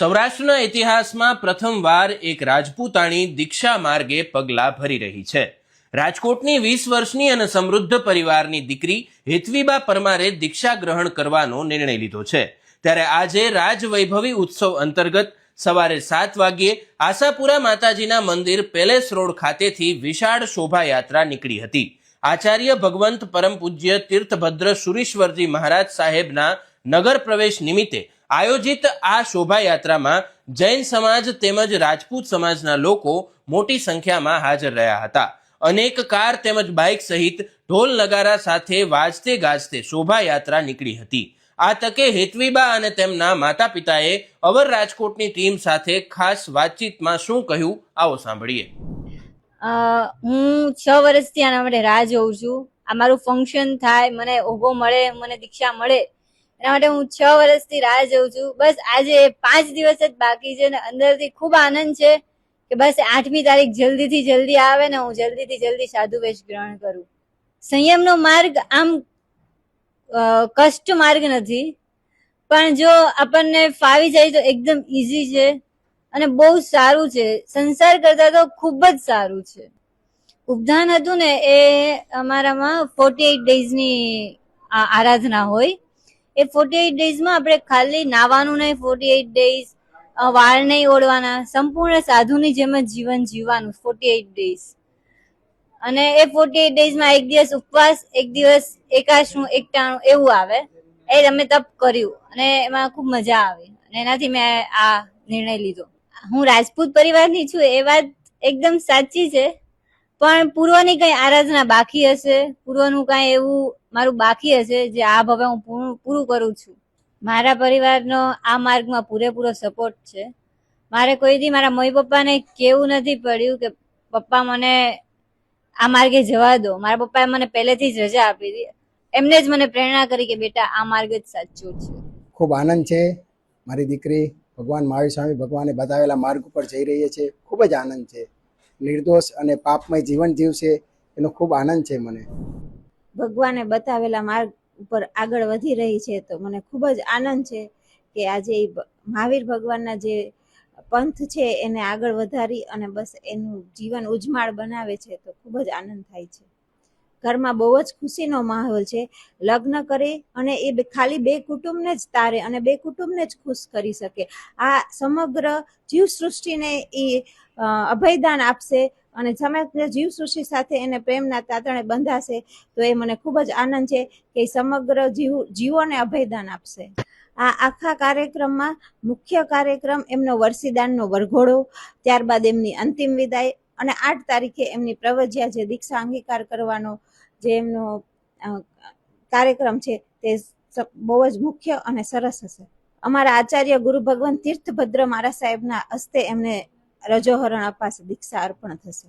સૌરાષ્ટ્રના ઇતિહાસમાં પ્રથમવાર એક રાજપૂતાણી દીક્ષા માર્ગે પગલાં ભરી રહી છે. રાજકોટની 20 વર્ષની અને સમૃદ્ધ પરિવારની દીકરી હેતવીબા પરમારે દીક્ષા ગ્રહણ કરવાનો નિર્ણય લીધો છે. ત્યારે આજે રાજવૈભવી ઉત્સવ અંતર્ગત સવારે 7 વાગ્યે આશાપુરા માતાજીના મંદિર પેલેસ રોડ ખાતેથી વિશાળ શોભાયાત્રા નીકળી હતી. આચાર્ય ભગવંત પરમ પૂજ્ય તીર્થભદ્ર સુરીશ્વરજી મહારાજ સાહેબના નગર પ્રવેશ નિમિત્તે આયોજિત આ શોભાયાત્રામાં જૈન સમાજ તેમજ રાજપૂત સમાજના લોકો મોટી સંખ્યામાં હાજર રહ્યા હતા. અનેક કાર તેમજ બાઇક સહિત ઢોલ નગારા સાથે વાજતે ગાજતે શોભાયાત્રા નીકળી હતી. આ તકે હેતવીબા અને તેમના માતા પિતાએ અવર રાજકોટની ટીમ સાથે ખાસ વાતચીતમાં શું કહ્યું આવો સાંભળીએ. હું 6 વર્ષથી આના માટે રાહ જોઉં છું. આ મારું ફંક્શન થાય, મને ઓઘો મળે, મને દીક્ષા મળે, એના માટે હું 6 વર્ષથી રાહ જોઉં છું. બસ આજે 5 દિવસ જ બાકી છે ને અંદરથી ખૂબ આનંદ છે કે બસ 8મી તારીખ જલ્દીથી જલ્દી આવે ને હું જલ્દીથી જલ્દી સાધુ વેશ ગ્રહણ કરું. સંયમનો માર્ગ આમ કષ્ટ માર્ગ નથી, પણ જો આપણને ફાવી જાય તો એકદમ ઈઝી છે અને બહુ સારું છે. સંસાર કરતા તો ખૂબ જ સારું છે. ઉપધાન હતું ને એ અમારામાં 48 ડેઝની આરાધના હોય. એ 48 ડેઝમાં આપણે ખાલી નાવાનું નહીં, 48 ડેઝ વાળ નહીં ઓળવાના, સંપૂર્ણ સાધુની જેમ જ જીવન જીવવાનું 48 ડેઝ. અને એ 48 ડેઝમાં એક દિવસ ઉપવાસ, એક દિવસ એકાશનું એકટાણું એવું આવે. એ અમે તપ કર્યું અને એમાં ખૂબ મજા આવી અને એનાથી મેં આ નિર્ણય લીધો. હું રાજપૂત પરિવારની છું એ વાત એકદમ સાચી છે, પણ પૂર્વની કઈ આરાધના બાકી હશે, પૂર્વનું કઈ એવું મારું બાકી હશે જે આ ભવે હું પૂરું કરું છું. મારા પરિવારનો આ માર્ગમાં પૂરેપૂરો સપોર્ટ છે. મારે કોઈથી મારા મમ્મી પપ્પાને કેવું નથી પડ્યું કે પપ્પા મને આ માર્ગે જવા દો. મારા પપ્પાએ મને પહેલેથી જ રજા આપી હતી. એમને જ મને પ્રેરણા કરી કે બેટા આ માર્ગ જ સાચો છે. ખૂબ આનંદ છે. મારી દીકરી ભગવાન મહાવીર સ્વામી ભગવાને બતાવેલા માર્ગ ઉપર જઈ રહી છે. ખૂબ જ આનંદ છે. નિર્દોષ અને પાપમય જીવન જીવશે એનો ખૂબ આનંદ છે. મને ભગવાને બતાવેલા માર્ગ ઉપર આગળ વધી રહી છે તો મને ખૂબ જ આનંદ છે કે આજે મહાવીર ભગવાનના જે પંથ છે એને આગળ વધારી અને બસ એનું જીવન ઉજ્જમાળ બનાવે છે તો ખૂબ જ આનંદ થાય છે. ઘરમાં બહુ જ ખુશીનો માહોલ છે. લગ્ન કરે અને એ ખાલી 2 કુટુંબને જ તારે અને 2 કુટુંબને જ ખુશ કરી શકે. આ સમગ્ર જીવસૃષ્ટિને એ અભયદાન આપશે અને સમગ્ર જીવસૃષ્ટિ સાથે એને પ્રેમના તાતણે બંધાશે તો એ મને ખૂબ જ આનંદ છે કે સમગ્ર જીવોને અભયદાન આપશે. આ આખા કાર્યક્રમમાં મુખ્ય કાર્યક્રમ એમનો વર્ષીદાનનો વરઘોડો, ત્યારબાદ એમની અંતિમ વિદાય અને 8 તારીખે એમની પ્રવજ્યા જે દીક્ષા અંગીકાર કરવાનો જે એમનો કાર્યક્રમ છે તે બહુ જ મુખ્ય અને સરસ હશે. અમારા આચાર્ય ગુરુ ભગવાન તીર્થભદ્ર મહારાજ સાહેબના હસ્તે એમને રજોહરણ અપાશે, દીક્ષા અર્પણ થશે.